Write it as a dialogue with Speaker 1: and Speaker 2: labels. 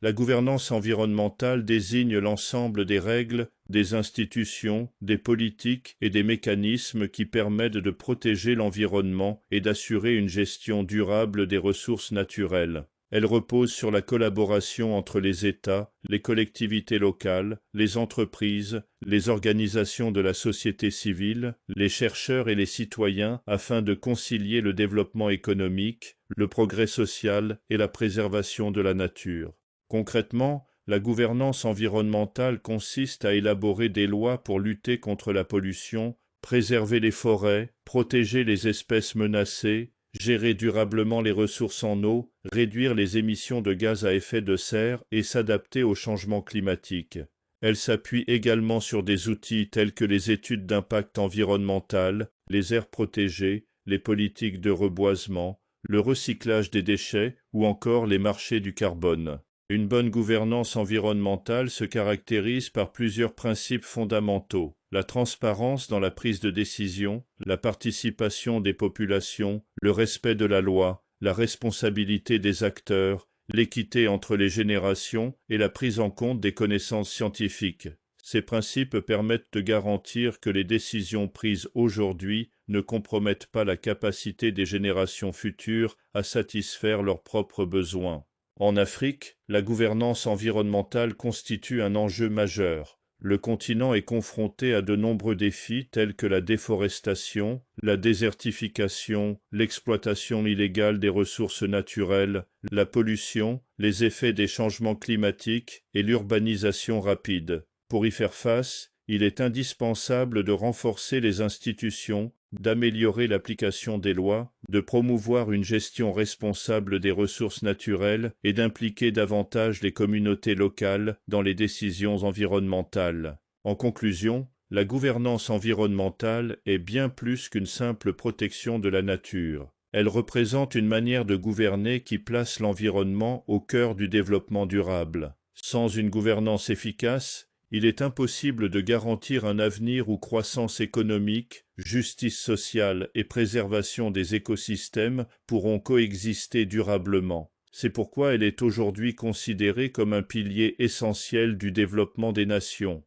Speaker 1: La gouvernance environnementale désigne l'ensemble des règles, des institutions, des politiques et des mécanismes qui permettent de protéger l'environnement et d'assurer une gestion durable des ressources naturelles. Elle repose sur la collaboration entre les États, les collectivités locales, les entreprises, les organisations de la société civile, les chercheurs et les citoyens afin de concilier le développement économique, le progrès social et la préservation de la nature. Concrètement, la gouvernance environnementale consiste à élaborer des lois pour lutter contre la pollution, préserver les forêts, protéger les espèces menacées, gérer durablement les ressources en eau, réduire les émissions de gaz à effet de serre et s'adapter au changement climatique. Elle s'appuie également sur des outils tels que les études d'impact environnemental, les aires protégées, les politiques de reboisement, le recyclage des déchets ou encore les marchés du carbone. Une bonne gouvernance environnementale se caractérise par plusieurs principes fondamentaux: la transparence dans la prise de décision, la participation des populations, le respect de la loi, la responsabilité des acteurs, l'équité entre les générations et la prise en compte des connaissances scientifiques. Ces principes permettent de garantir que les décisions prises aujourd'hui ne compromettent pas la capacité des générations futures à satisfaire leurs propres besoins. En Afrique, la gouvernance environnementale constitue un enjeu majeur. Le continent est confronté à de nombreux défis tels que la déforestation, la désertification, l'exploitation illégale des ressources naturelles, la pollution, les effets des changements climatiques et l'urbanisation rapide. Pour y faire face, il est indispensable de renforcer les institutions, d'améliorer l'application des lois, de promouvoir une gestion responsable des ressources naturelles et d'impliquer davantage les communautés locales dans les décisions environnementales. En conclusion, la gouvernance environnementale est bien plus qu'une simple protection de la nature. Elle représente une manière de gouverner qui place l'environnement au cœur du développement durable. Sans une gouvernance efficace, il est impossible de garantir un avenir où croissance économique, justice sociale et préservation des écosystèmes pourront coexister durablement. C'est pourquoi elle est aujourd'hui considérée comme un pilier essentiel du développement des nations.